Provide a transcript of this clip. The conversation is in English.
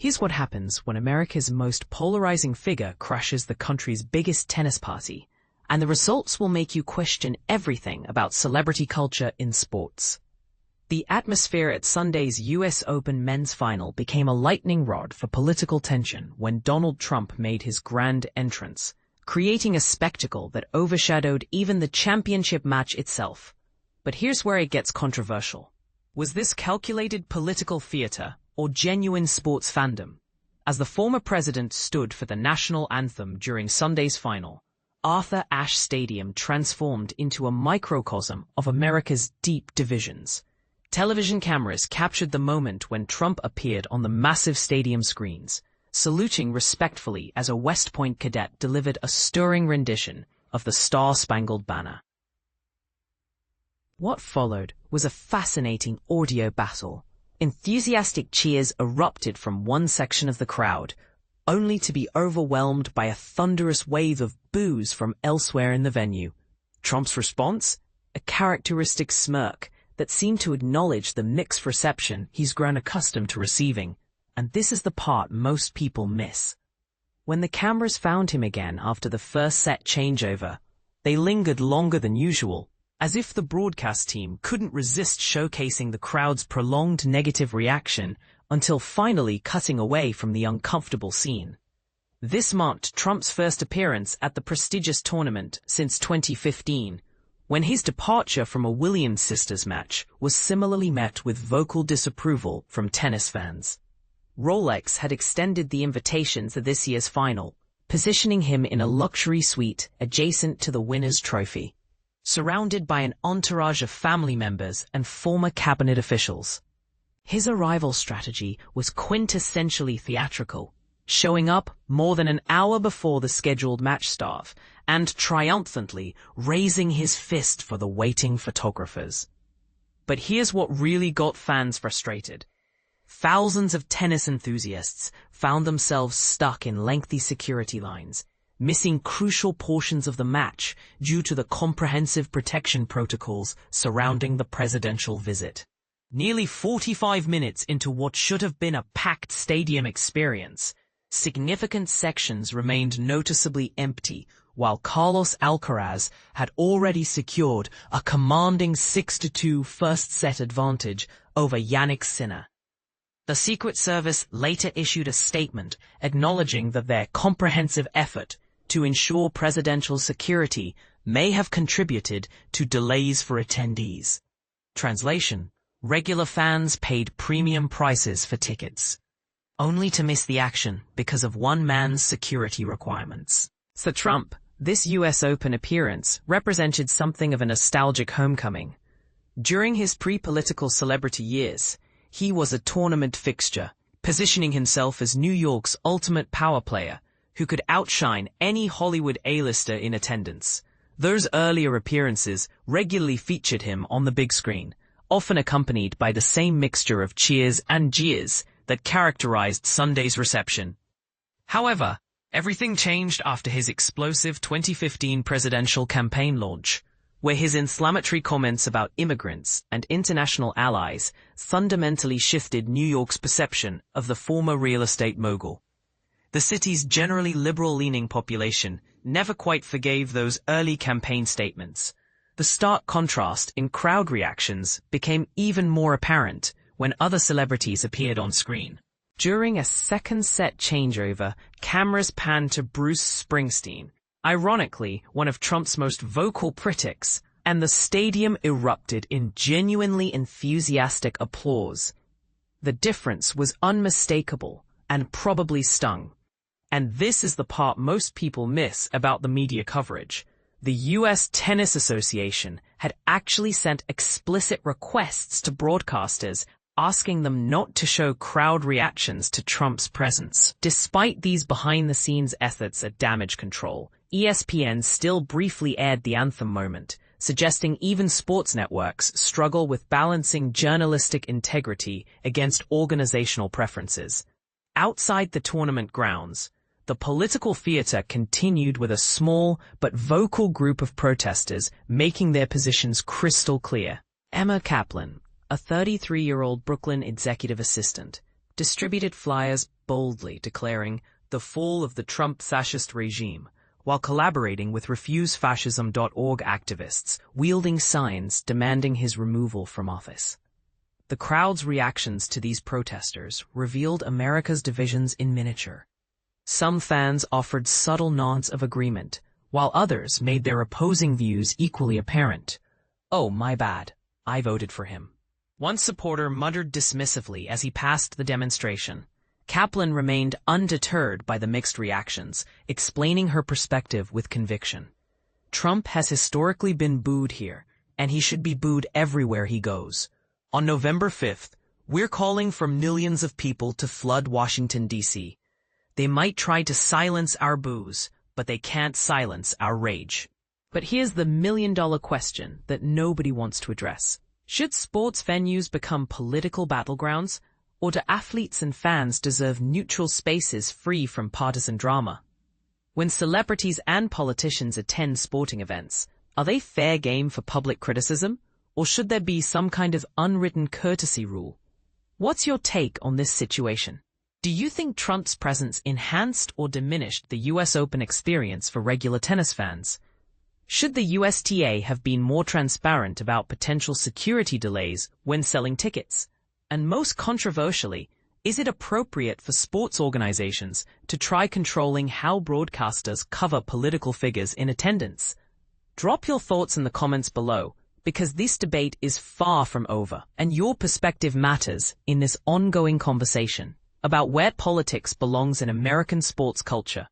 Here's what happens when America's most polarizing figure crashes the country's biggest tennis party, and the results will make you question everything about celebrity culture in sports. The atmosphere at Sunday's US Open men's final became a lightning rod for political tension when Donald Trump made his grand entrance, creating a spectacle that overshadowed even the championship match itself. But here's where it gets controversial. Was this calculated political theater or genuine sports fandom? As the former president stood for the national anthem during Sunday's final, Arthur Ashe Stadium transformed into a microcosm of America's deep divisions. Television cameras captured the moment when Trump appeared on the massive stadium screens, saluting respectfully as a West Point cadet delivered a stirring rendition of the Star-Spangled Banner. What followed was a fascinating audio battle. Enthusiastic cheers erupted from one section of the crowd, only to be overwhelmed by a thunderous wave of boos from elsewhere in the venue. Trump's response? A characteristic smirk that seemed to acknowledge the mixed reception he's grown accustomed to receiving. And this is the part most people miss. When the cameras found him again after the first set changeover, they lingered longer than usual, as if the broadcast team couldn't resist showcasing the crowd's prolonged negative reaction until finally cutting away from the uncomfortable scene. This marked Trump's first appearance at the prestigious tournament since 2015, when his departure from a Williams sisters match was similarly met with vocal disapproval from tennis fans. Rolex had extended the invitation to this year's final, positioning him in a luxury suite adjacent to the winner's trophy, surrounded by an entourage of family members and former cabinet officials. His arrival strategy was quintessentially theatrical, showing up more than an hour before the scheduled match start and triumphantly raising his fist for the waiting photographers. But here's what really got fans frustrated. Thousands of tennis enthusiasts found themselves stuck in lengthy security lines, missing crucial portions of the match due to the comprehensive protection protocols surrounding the presidential visit. Nearly 45 minutes into what should have been a packed stadium experience, significant sections remained noticeably empty, while Carlos Alcaraz had already secured a commanding 6-2 first-set advantage over Jannik Sinner. The Secret Service later issued a statement acknowledging that their comprehensive effort to ensure presidential security may have contributed to delays for attendees. Translation: regular fans paid premium prices for tickets, only to miss the action because of one man's security requirements. For Trump, this US Open appearance represented something of a nostalgic homecoming. During his pre-political celebrity years, he was a tournament fixture, positioning himself as New York's ultimate power player, who could outshine any Hollywood A-lister in attendance. Those earlier appearances regularly featured him on the big screen, often accompanied by the same mixture of cheers and jeers that characterized Sunday's reception. However, everything changed after his explosive 2015 presidential campaign launch, where his inflammatory comments about immigrants and international allies fundamentally shifted New York's perception of the former real estate mogul. The city's generally liberal-leaning population never quite forgave those early campaign statements. The stark contrast in crowd reactions became even more apparent when other celebrities appeared on screen. During a second-set changeover, cameras panned to Bruce Springsteen, ironically one of Trump's most vocal critics, and the stadium erupted in genuinely enthusiastic applause. The difference was unmistakable and probably stung. And this is the part most people miss about the media coverage. The U.S. Tennis Association had actually sent explicit requests to broadcasters asking them not to show crowd reactions to Trump's presence. Despite these behind-the-scenes efforts at damage control, ESPN still briefly aired the anthem moment, suggesting even sports networks struggle with balancing journalistic integrity against organizational preferences. Outside the tournament grounds, the political theater continued with a small but vocal group of protesters making their positions crystal clear. Emma Kaplan, a 33-year-old Brooklyn executive assistant, distributed flyers boldly, declaring the fall of the Trump fascist regime, while collaborating with RefuseFascism.org activists, wielding signs demanding his removal from office. The crowd's reactions to these protesters revealed America's divisions in miniature. Some fans offered subtle nods of agreement, while others made their opposing views equally apparent. "Oh, my bad. I voted for him." One supporter muttered dismissively as he passed the demonstration. Kaplan remained undeterred by the mixed reactions, explaining her perspective with conviction. "Trump has historically been booed here, and he should be booed everywhere he goes. On November 5th, we're calling for millions of people to flood Washington, D.C. They might try to silence our boos, but they can't silence our rage." But here's the million-dollar question that nobody wants to address. Should sports venues become political battlegrounds, or do athletes and fans deserve neutral spaces free from partisan drama? When celebrities and politicians attend sporting events, are they fair game for public criticism? Or should there be some kind of unwritten courtesy rule? What's your take on this situation? Do you think Trump's presence enhanced or diminished the US Open experience for regular tennis fans? Should the USTA have been more transparent about potential security delays when selling tickets? And most controversially, is it appropriate for sports organizations to try controlling how broadcasters cover political figures in attendance? Drop your thoughts in the comments below, because this debate is far from over, and your perspective matters in this ongoing conversation about where politics belongs in American sports culture.